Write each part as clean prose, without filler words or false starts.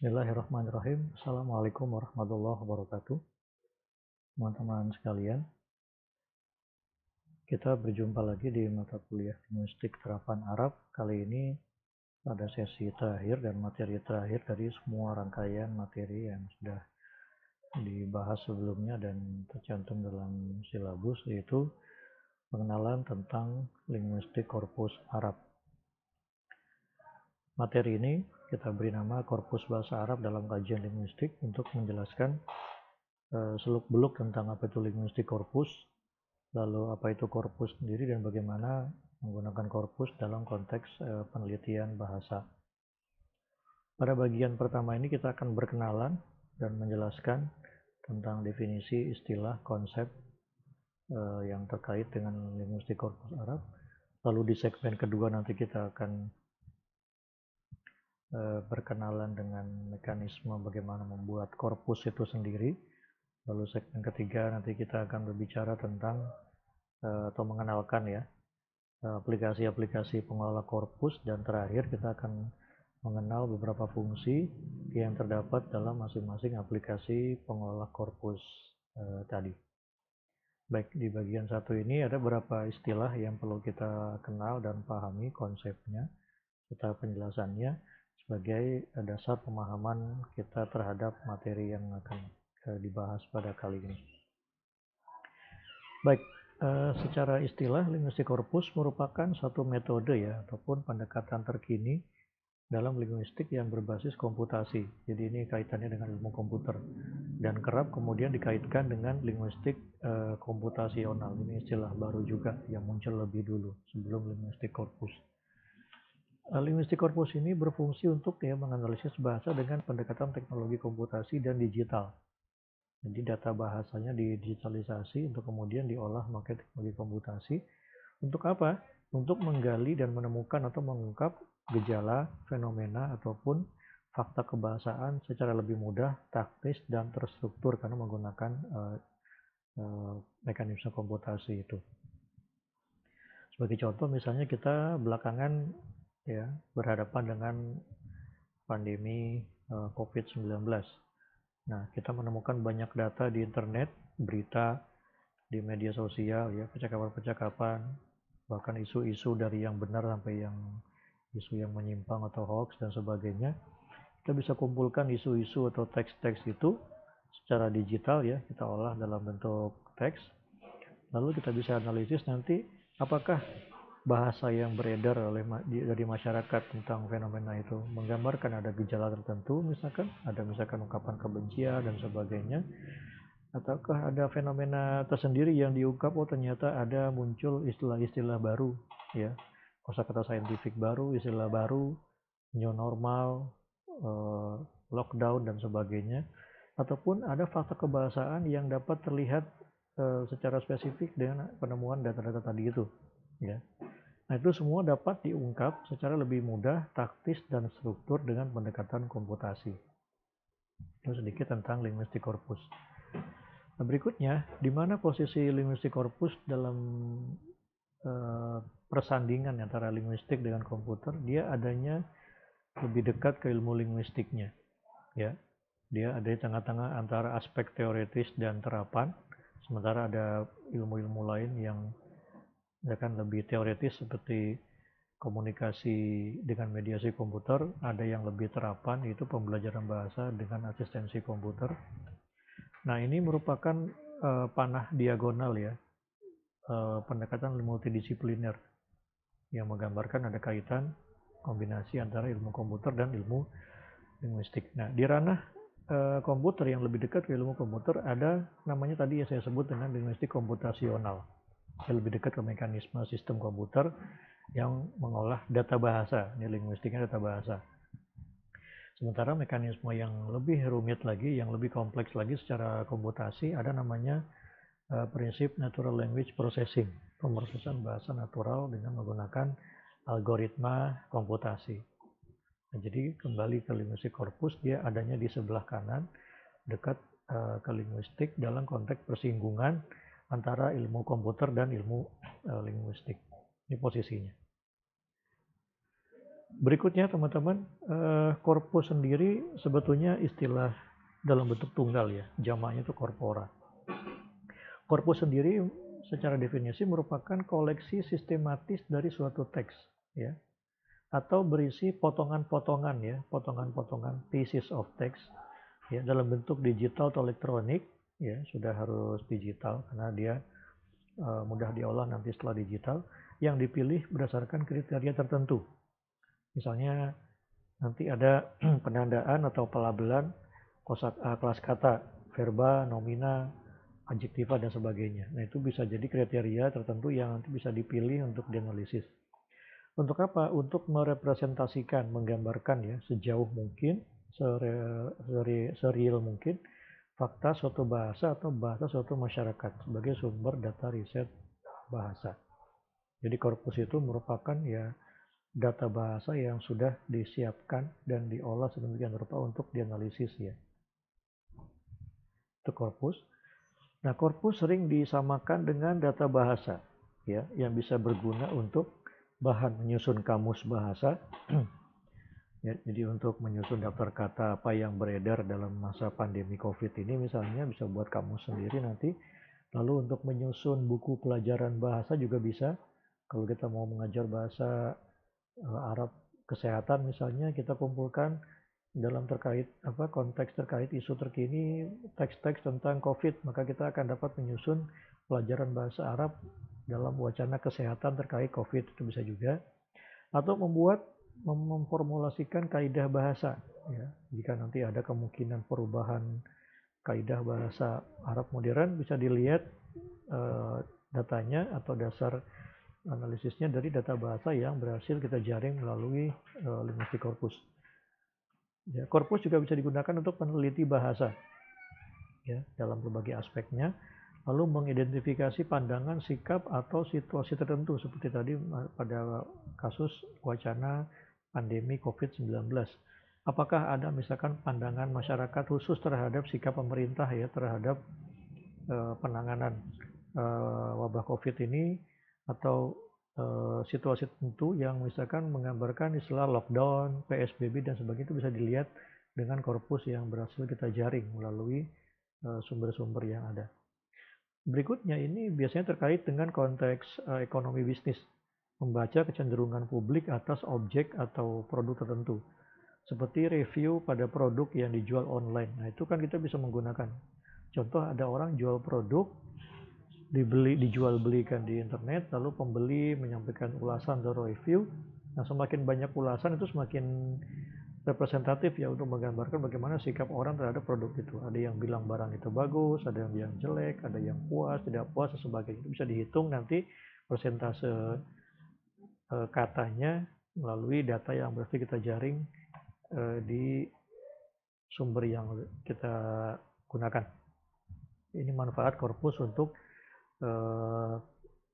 Bismillahirrahmanirrahim. Assalamualaikum warahmatullahi wabarakatuh. Teman-teman sekalian, kita berjumpa lagi di mata kuliah linguistik terapan Arab. Kali ini pada sesi terakhir dan materi terakhir dari semua rangkaian materi yang sudah dibahas sebelumnya dan tercantum dalam silabus, yaitu pengenalan tentang linguistik korpus Arab. Materi ini kita beri nama korpus bahasa Arab dalam kajian linguistik untuk menjelaskan seluk-beluk tentang apa itu linguistik korpus, lalu apa itu korpus sendiri dan bagaimana menggunakan korpus dalam konteks penelitian bahasa. Pada bagian pertama ini kita akan berkenalan dan menjelaskan tentang definisi, istilah, konsep yang terkait dengan linguistik korpus Arab. Lalu di segmen kedua nanti kita akan berkenalan dengan mekanisme bagaimana membuat korpus itu sendiri. Lalu segmen ketiga nanti kita akan berbicara tentang atau mengenalkan ya aplikasi-aplikasi pengelola korpus, dan terakhir kita akan mengenal beberapa fungsi yang terdapat dalam masing-masing aplikasi pengelola korpus tadi. Baik, di bagian satu ini ada beberapa istilah yang perlu kita kenal dan pahami konsepnya serta penjelasannya sebagai dasar pemahaman kita terhadap materi yang akan dibahas pada kali ini. Baik, secara istilah linguistik korpus merupakan satu metode ya ataupun pendekatan terkini dalam linguistik yang berbasis komputasi. Jadi ini kaitannya dengan ilmu komputer dan kerap kemudian dikaitkan dengan linguistik komputasional. Ini istilah baru juga yang muncul lebih dulu sebelum linguistik korpus. Linguistik korpus ini berfungsi untuk menganalisis bahasa dengan pendekatan teknologi komputasi dan digital. Jadi data bahasanya didigitalisasi untuk kemudian diolah memakai teknologi komputasi. Untuk apa? Untuk menggali dan menemukan atau mengungkap gejala, fenomena, ataupun fakta kebahasaan secara lebih mudah, taktis, dan terstruktur karena menggunakan mekanisme komputasi itu. Sebagai contoh misalnya kita belakangan berhadapan dengan pandemi COVID-19. Nah, kita menemukan banyak data di internet, berita, di media sosial, percakapan-percakapan, bahkan isu-isu dari yang benar sampai yang isu yang menyimpang atau hoax dan sebagainya. Kita bisa kumpulkan isu-isu atau teks-teks itu secara digital kita olah dalam bentuk teks. Lalu kita bisa analisis nanti apakah bahasa yang beredar dari masyarakat tentang fenomena itu menggambarkan ada gejala tertentu, misalkan ungkapan kebencian dan sebagainya, ataukah ada fenomena tersendiri yang diungkap, ternyata ada muncul istilah-istilah baru kosakata saintifik baru, istilah baru, new normal, lockdown dan sebagainya, ataupun ada fakta kebahasaan yang dapat terlihat secara spesifik dengan penemuan data-data tadi itu Nah, itu semua dapat diungkap secara lebih mudah, taktis, dan struktur dengan pendekatan komputasi. Itu sedikit tentang linguistik korpus. Nah, berikutnya, di mana posisi linguistik korpus dalam persandingan antara linguistik dengan komputer? Dia adanya lebih dekat ke ilmu linguistiknya. Dia ada di tengah-tengah antara aspek teoritis dan terapan, sementara ada ilmu-ilmu lain yang lebih teoritis seperti komunikasi dengan mediasi komputer, ada yang lebih terapan yaitu pembelajaran bahasa dengan asistensi komputer. Nah, ini merupakan panah diagonal pendekatan multidisipliner yang menggambarkan ada kaitan kombinasi antara ilmu komputer dan ilmu linguistik. Nah, di ranah komputer yang lebih dekat ke ilmu komputer ada namanya tadi saya sebut dengan linguistik komputasional. Lebih dekat ke mekanisme sistem komputer yang mengolah data bahasa. Ini linguistiknya data bahasa. Sementara mekanisme yang lebih rumit lagi, yang lebih kompleks lagi secara komputasi, ada namanya prinsip natural language processing, pemrosesan bahasa natural dengan menggunakan algoritma komputasi. Nah, jadi kembali ke linguistik korpus, dia adanya di sebelah kanan, dekat ke linguistik dalam konteks persinggungan antara ilmu komputer dan ilmu linguistik. Ini posisinya. Berikutnya teman-teman, korpus sendiri sebetulnya istilah dalam bentuk tunggal ya, jamaknya itu korpora. Korpus sendiri secara definisi merupakan koleksi sistematis dari suatu teks ya, atau berisi potongan-potongan ya, potongan-potongan pieces of text ya, dalam bentuk digital atau elektronik ya, sudah harus digital karena dia mudah diolah nanti setelah digital, yang dipilih berdasarkan kriteria tertentu. Misalnya nanti ada penandaan atau pelabelan kelas kata, verba, nomina, adjektiva, dan sebagainya. Nah, itu bisa jadi kriteria tertentu yang nanti bisa dipilih untuk dianalisis. Untuk apa? Untuk merepresentasikan, menggambarkan ya sejauh mungkin, sereal mungkin fakta suatu bahasa atau bahasa suatu masyarakat sebagai sumber data riset bahasa. Jadi korpus itu merupakan ya data bahasa yang sudah disiapkan dan diolah sedemikian rupa untuk dianalisis ya. Itu korpus. Nah, korpus sering disamakan dengan data bahasa ya, yang bisa berguna untuk bahan menyusun kamus bahasa. Ya, jadi untuk menyusun daftar kata apa yang beredar dalam masa pandemi COVID ini misalnya bisa buat kamus sendiri nanti. Lalu untuk menyusun buku pelajaran bahasa juga bisa. Kalau kita mau mengajar bahasa Arab kesehatan misalnya, kita kumpulkan dalam konteks terkait isu terkini, teks-teks tentang COVID, maka kita akan dapat menyusun pelajaran bahasa Arab dalam wacana kesehatan terkait COVID, itu bisa juga. Atau memformulasikan kaidah bahasa ya. Jika nanti ada kemungkinan perubahan kaidah bahasa Arab modern, bisa dilihat datanya atau dasar analisisnya dari data bahasa yang berhasil kita jaring melalui linguistik korpus. Ya, korpus juga bisa digunakan untuk peneliti bahasa ya, dalam berbagai aspeknya, lalu mengidentifikasi pandangan, sikap, atau situasi tertentu seperti tadi pada kasus wacana pandemi COVID-19. Apakah ada misalkan pandangan masyarakat khusus terhadap sikap pemerintah ya terhadap penanganan wabah COVID ini, atau situasi tertentu yang misalkan menggambarkan istilah lockdown, PSBB, dan sebagainya, itu bisa dilihat dengan korpus yang berhasil kita jaring melalui sumber-sumber yang ada. Berikutnya ini biasanya terkait dengan konteks ekonomi bisnis, membaca kecenderungan publik atas objek atau produk tertentu, seperti review pada produk yang dijual online. Nah, itu kan kita bisa menggunakan. Contoh, ada orang jual produk, dijual belikan di internet, lalu pembeli menyampaikan ulasan atau review. Nah, semakin banyak ulasan itu semakin representatif ya untuk menggambarkan bagaimana sikap orang terhadap produk itu. Ada yang bilang barang itu bagus, ada yang bilang jelek, ada yang puas, tidak puas, dan sebagainya. Itu bisa dihitung nanti persentase katanya melalui data yang berarti kita jaring di sumber yang kita gunakan. Ini manfaat korpus untuk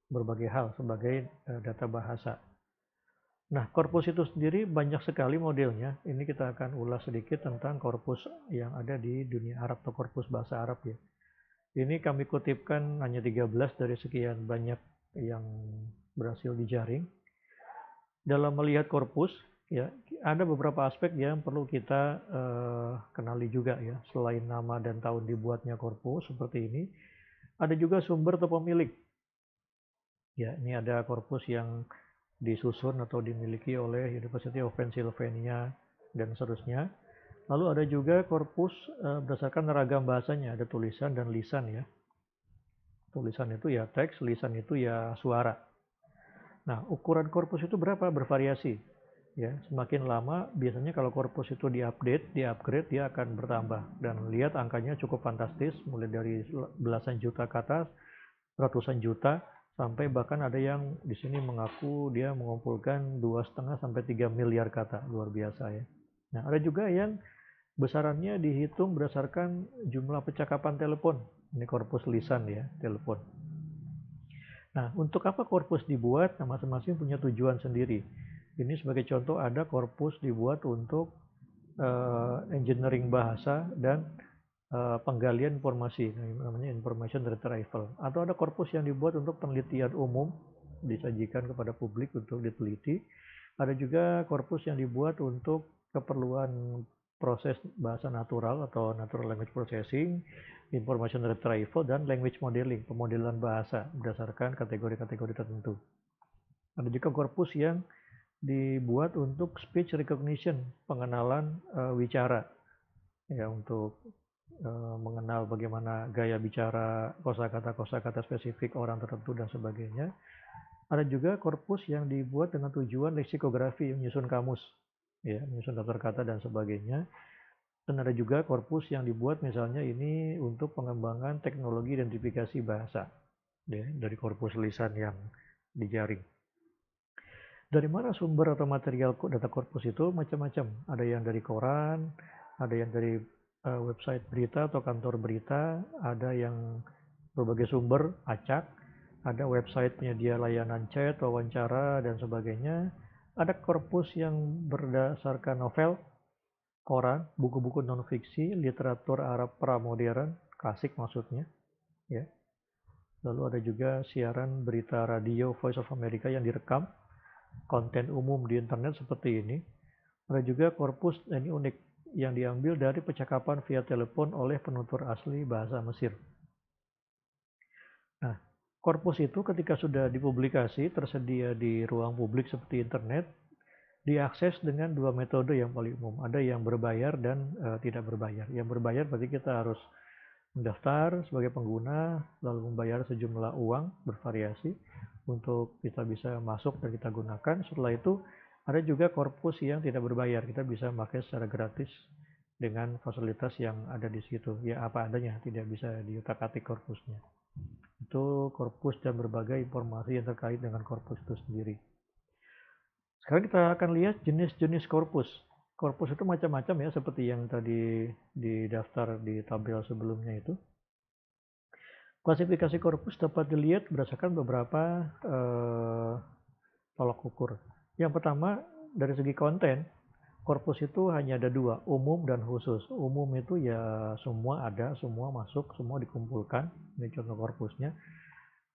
berbagai hal sebagai data bahasa. Nah, korpus itu sendiri banyak sekali modelnya. Ini kita akan ulas sedikit tentang korpus yang ada di dunia Arab atau korpus bahasa Arab ya. Ini kami kutipkan hanya 13 dari sekian banyak yang berhasil dijaring. Dalam melihat korpus ya, ada beberapa aspek yang perlu kita kenali juga ya. Selain nama dan tahun dibuatnya korpus seperti ini, ada juga sumber atau pemilik. Ya, ini ada korpus yang disusun atau dimiliki oleh University of Pennsylvania dan seterusnya. Lalu ada juga korpus berdasarkan ragam bahasanya, ada tulisan dan lisan ya. Tulisan itu ya teks, lisan itu ya suara. Nah, ukuran korpus itu berapa? Bervariasi. Ya, semakin lama biasanya kalau korpus itu diupdate, diupgrade, dia akan bertambah, dan lihat angkanya cukup fantastis, mulai dari belasan juta kata, ratusan juta, sampai bahkan ada yang di sini mengaku dia mengumpulkan 2,5 sampai 3 miliar kata, luar biasa ya. Nah, ada juga yang besarannya dihitung berdasarkan jumlah percakapan telepon. Ini korpus lisan ya, telepon. Nah, untuk apa korpus dibuat? Nah, masing-masing punya tujuan sendiri. Ini sebagai contoh, ada korpus dibuat untuk engineering bahasa dan penggalian informasi, namanya information retrieval. Atau ada korpus yang dibuat untuk penelitian umum, disajikan kepada publik untuk diteliti. Ada juga korpus yang dibuat untuk keperluan proses bahasa natural atau natural language processing, information retrieval, dan language modeling, pemodelan bahasa berdasarkan kategori-kategori tertentu. Ada juga korpus yang dibuat untuk speech recognition, pengenalan wicara, ya, untuk mengenal bagaimana gaya bicara, kosakata spesifik orang tertentu dan sebagainya. Ada juga korpus yang dibuat dengan tujuan leksikografi, menyusun kamus, ya, menyusun daftar kata dan sebagainya. Dan ada juga korpus yang dibuat misalnya ini untuk pengembangan teknologi identifikasi bahasa, ya, dari korpus lisan yang dijaring. Dari mana sumber atau material data korpus itu? Macam-macam. Ada yang dari koran, ada yang dari website berita atau kantor berita, ada yang berbagai sumber, acak, ada website penyedia layanan chat, wawancara, dan sebagainya. Ada korpus yang berdasarkan novel, koran, buku-buku non-fiksi, literatur Arab pramodern, klasik maksudnya, ya. Lalu ada juga siaran berita radio Voice of America yang direkam, konten umum di internet seperti ini. Ada juga korpus, ini unik, yang diambil dari percakapan via telepon oleh penutur asli bahasa Mesir. Nah, korpus itu ketika sudah dipublikasi, tersedia di ruang publik seperti internet, diakses dengan dua metode yang paling umum. Ada yang berbayar dan tidak berbayar. Yang berbayar berarti kita harus mendaftar sebagai pengguna, lalu membayar sejumlah uang bervariasi untuk kita bisa masuk dan kita gunakan. Setelah itu ada juga korpus yang tidak berbayar, kita bisa pakai secara gratis dengan fasilitas yang ada di situ. Ya, apa adanya, tidak bisa diutak-atik korpusnya. Itu korpus dan berbagai informasi yang terkait dengan korpus itu sendiri. Sekarang kita akan lihat jenis-jenis korpus. Korpus itu macam-macam ya, seperti yang tadi di daftar di tabel sebelumnya itu. Klasifikasi korpus dapat dilihat berdasarkan beberapa tolak ukur. Yang pertama, dari segi konten, korpus itu hanya ada dua, umum dan khusus. Umum itu ya semua ada, semua masuk, semua dikumpulkan. Ini contoh korpusnya.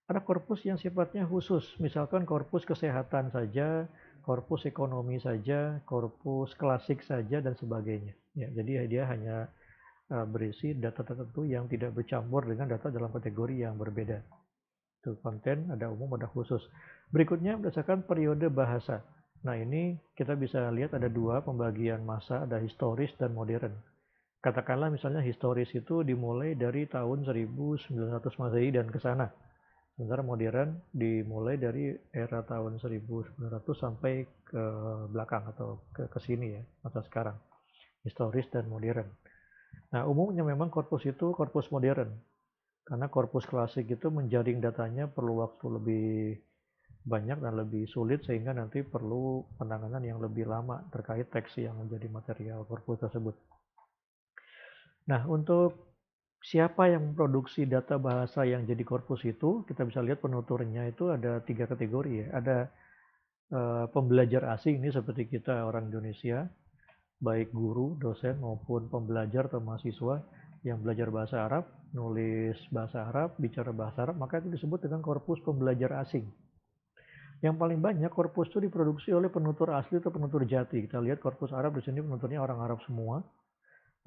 Ada korpus yang sifatnya khusus, misalkan korpus kesehatan saja, korpus ekonomi saja, korpus klasik saja, dan sebagainya. Ya, jadi dia hanya berisi data tertentu yang tidak bercampur dengan data dalam kategori yang berbeda. Itu konten, ada umum, ada khusus. Berikutnya berdasarkan periode bahasa. Nah, ini kita bisa lihat ada dua pembagian masa, ada historis dan modern. Katakanlah misalnya historis itu dimulai dari tahun 1900 Masehi dan ke sana. Sementara modern dimulai dari era tahun 1900 sampai ke belakang atau ke sini ya, masa sekarang. Historis dan modern. Nah, umumnya memang korpus itu korpus modern. Karena korpus klasik itu menjaring datanya perlu waktu lebih banyak dan lebih sulit, sehingga nanti perlu penanganan yang lebih lama terkait teks yang menjadi material korpus tersebut. Nah, untuk siapa yang memproduksi data bahasa yang jadi korpus itu, kita bisa lihat penuturnya itu ada 3 kategori ya. Ada pembelajar asing, ini seperti kita orang Indonesia, baik guru, dosen maupun pembelajar atau mahasiswa yang belajar bahasa Arab, nulis bahasa Arab, bicara bahasa Arab, maka itu disebut dengan korpus pembelajar asing. Yang paling banyak korpus itu diproduksi oleh penutur asli atau penutur jati. Kita lihat korpus Arab di sini penuturnya orang Arab semua.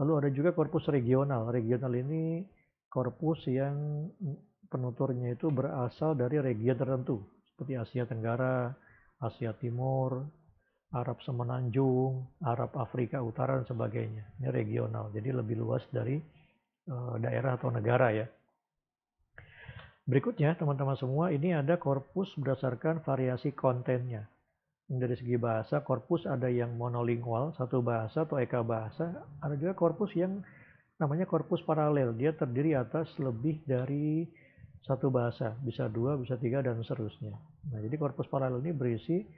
Lalu ada juga korpus regional. Regional ini korpus yang penuturnya itu berasal dari region tertentu, seperti Asia Tenggara, Asia Timur, Arab Semenanjung, Arab Afrika Utara, dan sebagainya. Ini regional, jadi lebih luas dari daerah atau negara ya. Berikutnya, teman-teman semua, ini ada korpus berdasarkan variasi kontennya. Dari segi bahasa, korpus ada yang monolingual, satu bahasa atau eka bahasa. Ada juga korpus yang namanya korpus paralel. Dia terdiri atas lebih dari satu bahasa, bisa 2, bisa 3, dan seterusnya. Nah, jadi korpus paralel ini berisi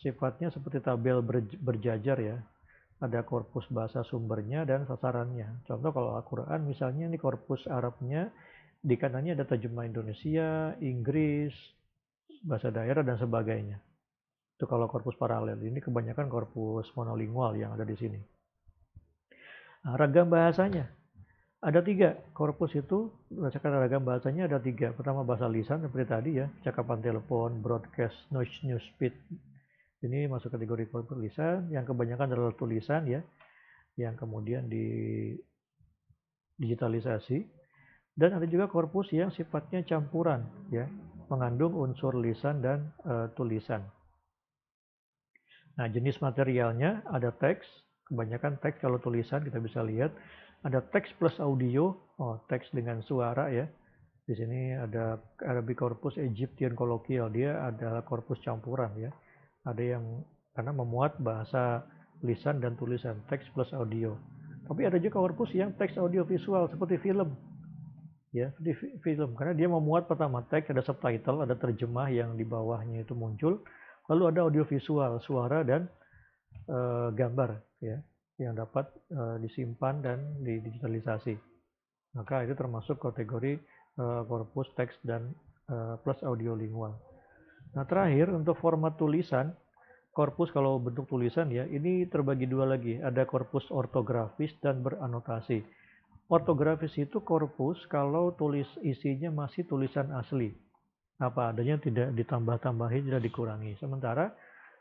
sifatnya seperti tabel berjajar ya. Ada korpus bahasa sumbernya dan sasarannya. Contoh kalau Al-Quran misalnya ini korpus Arabnya, di kanannya ada terjemah Indonesia, Inggris, bahasa daerah, dan sebagainya. Itu kalau korpus paralel. Ini kebanyakan korpus monolingual yang ada di sini. Nah, ragam bahasanya ada 3. Korpus itu berdasarkan ragam bahasanya ada 3. Pertama bahasa lisan seperti tadi ya, percakapan telepon, broadcast, news feed, Ini masuk kategori korpus lisan, yang kebanyakan adalah tulisan ya, yang kemudian digitalisasi. Dan ada juga korpus yang sifatnya campuran ya, mengandung unsur lisan dan tulisan. Nah, jenis materialnya ada teks, kebanyakan teks. Kalau tulisan kita bisa lihat ada teks plus audio, teks dengan suara ya. Di sini ada Arabic Corpus Egyptian Colloquial, dia adalah korpus campuran ya. Ada yang karena memuat bahasa lisan dan tulisan, teks plus audio. Tapi ada juga korpus yang teks audio visual seperti film. Ya, seperti film karena dia memuat pertama teks, ada subtitle, ada terjemah yang di bawahnya itu muncul, lalu ada audio visual, suara dan gambar ya yang dapat disimpan dan didigitalisasi. Maka itu termasuk kategori korpus teks dan plus audiolingual. Nah, terakhir untuk format tulisan, korpus kalau bentuk tulisan ya, ini terbagi dua lagi. Ada korpus ortografis dan beranotasi. Ortografis itu korpus kalau tulis isinya masih tulisan asli. Apa adanya, tidak ditambah-tambahi, tidak dikurangi. Sementara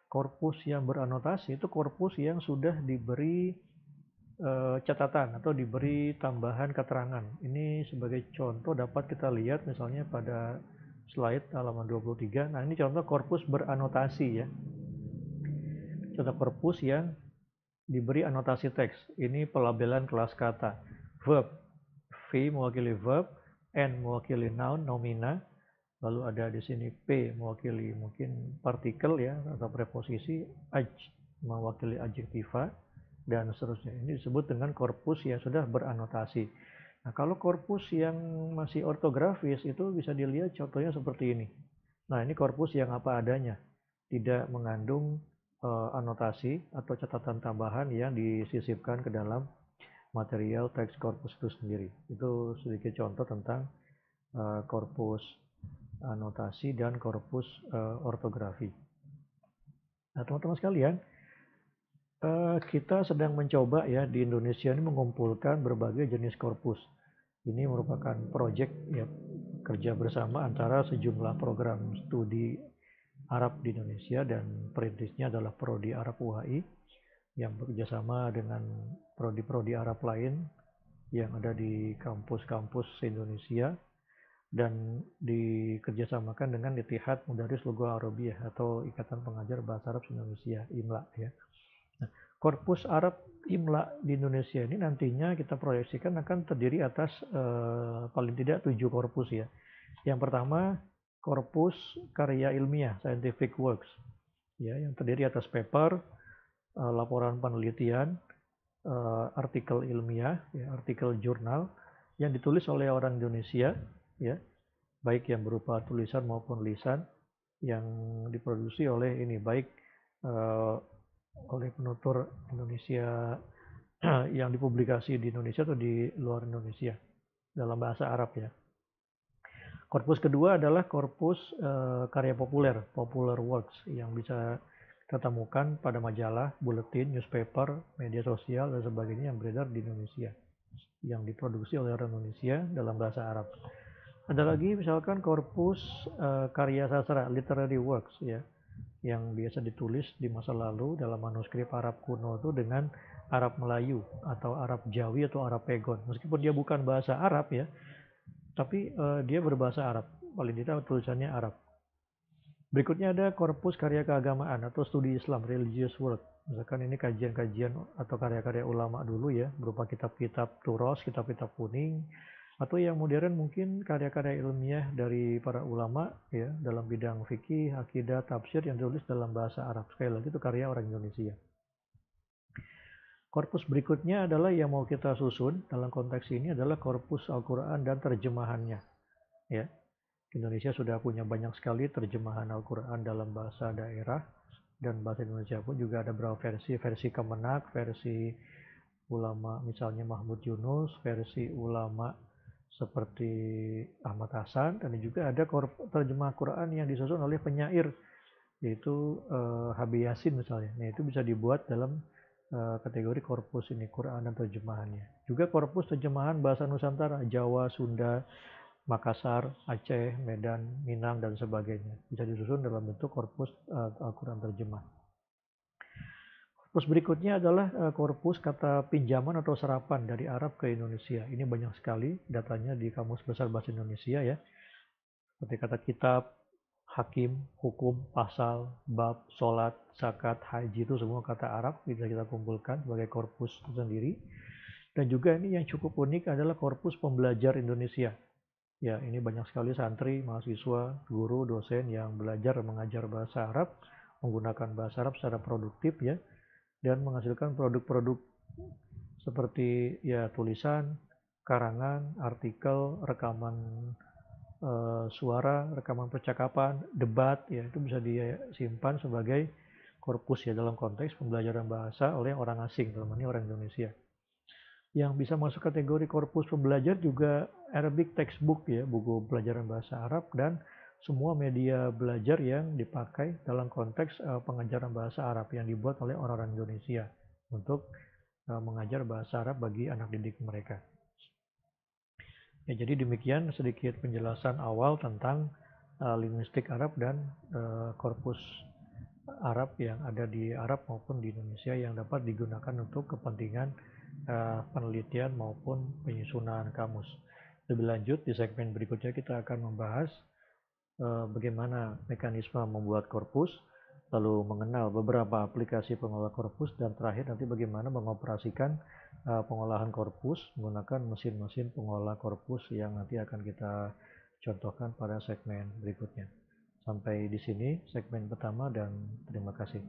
korpus yang beranotasi itu korpus yang sudah diberi catatan atau diberi tambahan keterangan. Ini sebagai contoh dapat kita lihat misalnya pada slide halaman 23. Nah, ini contoh korpus beranotasi ya. Contoh korpus yang diberi anotasi teks. Ini pelabelan kelas kata. Verb, V mewakili verb, N mewakili noun, nomina, lalu ada di sini P mewakili mungkin partikel ya atau preposisi, adj mewakili adjektiva, dan seterusnya. Ini disebut dengan korpus yang sudah beranotasi. Nah, kalau korpus yang masih ortografis itu bisa dilihat contohnya seperti ini. Nah, ini korpus yang apa adanya, tidak mengandung anotasi atau catatan tambahan yang disisipkan ke dalam material teks korpus itu sendiri. Itu sedikit contoh tentang korpus anotasi dan korpus ortografi. Nah, teman-teman sekalian, kita sedang mencoba ya di Indonesia ini mengumpulkan berbagai jenis korpus. Ini merupakan proyek ya, kerja bersama antara sejumlah program studi Arab di Indonesia, dan perintisnya adalah Prodi Arab UHI yang bekerjasama dengan prodi-prodi Arab lain yang ada di kampus-kampus Indonesia, dan dikerjasamakan dengan Ittihad Mudaris Lughah Arabiyah atau Ikatan Pengajar Bahasa Arab Indonesia, IMLA ya. Nah, korpus Arab IMLA di Indonesia ini nantinya kita proyeksikan akan terdiri atas paling tidak 7 korpus ya. Yang pertama, korpus karya ilmiah, scientific works ya, yang terdiri atas paper, laporan penelitian, artikel ilmiah, ya, artikel jurnal yang ditulis oleh orang Indonesia, ya, baik yang berupa tulisan maupun lisan, yang diproduksi oleh ini baik oleh penutur Indonesia yang dipublikasi di Indonesia atau di luar Indonesia dalam bahasa Arab ya. Korpus kedua adalah korpus karya populer, popular works, yang bisa kita temukan pada majalah, buletin, newspaper, media sosial, dan sebagainya yang beredar di Indonesia, yang diproduksi oleh orang Indonesia dalam bahasa Arab. Ada lagi misalkan korpus karya sastra, literary works ya, yang biasa ditulis di masa lalu dalam manuskrip Arab kuno itu dengan Arab Melayu atau Arab Jawi atau Arab Pegon. Meskipun dia bukan bahasa Arab ya, tapi dia berbahasa Arab, paling tidak tulisannya Arab. Berikutnya ada korpus karya keagamaan atau studi Islam, religious work. Misalkan ini kajian-kajian atau karya-karya ulama dulu ya, berupa kitab-kitab turos, kitab-kitab kuning, atau yang modern mungkin karya-karya ilmiah dari para ulama ya dalam bidang fikih, akidah, tafsir yang ditulis dalam bahasa Arab. Sekali lagi itu karya orang Indonesia. Korpus berikutnya adalah yang mau kita susun dalam konteks ini adalah korpus Al-Quran dan terjemahannya. Ya, Indonesia sudah punya banyak sekali terjemahan Al-Quran dalam bahasa daerah, dan bahasa Indonesia pun juga ada beberapa versi Kemenak, versi ulama misalnya Mahmud Yunus, versi ulama seperti Ahmad Hasan, dan juga ada terjemah Quran yang disusun oleh penyair yaitu Habib Yasin misalnya. Nah, itu bisa dibuat dalam kategori korpus ini, Quran dan terjemahannya. Juga korpus terjemahan bahasa Nusantara, Jawa, Sunda, Makassar, Aceh, Medan, Minang, dan sebagainya. Bisa disusun dalam bentuk korpus Al-Quran terjemah. Terus berikutnya adalah korpus kata pinjaman atau serapan dari Arab ke Indonesia. Ini banyak sekali datanya di Kamus Besar Bahasa Indonesia ya. Seperti kata kitab, hakim, hukum, pasal, bab, sholat, zakat, haji itu semua kata Arab bisa kita kumpulkan sebagai korpus sendiri. Dan juga ini yang cukup unik adalah korpus pembelajar Indonesia. Ya, ini banyak sekali santri, mahasiswa, guru, dosen yang belajar mengajar bahasa Arab, menggunakan bahasa Arab secara produktif ya, dan menghasilkan produk-produk seperti ya tulisan, karangan, artikel, rekaman suara, rekaman percakapan, debat ya itu bisa disimpan sebagai korpus ya dalam konteks pembelajaran bahasa oleh orang asing, dalam ini orang Indonesia. Yang bisa masuk kategori korpus pembelajar juga Arabic textbook ya, buku pelajaran bahasa Arab dan semua media belajar yang dipakai dalam konteks pengajaran bahasa Arab yang dibuat oleh orang-orang Indonesia untuk mengajar bahasa Arab bagi anak didik mereka. Ya, jadi demikian sedikit penjelasan awal tentang linguistik Arab dan korpus Arab yang ada di Arab maupun di Indonesia yang dapat digunakan untuk kepentingan penelitian maupun penyusunan kamus. Lebih lanjut di segmen berikutnya kita akan membahas bagaimana mekanisme membuat korpus, lalu mengenal beberapa aplikasi pengolah korpus, dan terakhir nanti bagaimana mengoperasikan pengolahan korpus menggunakan mesin-mesin pengolah korpus yang nanti akan kita contohkan pada segmen berikutnya. Sampai di sini segmen pertama dan terima kasih.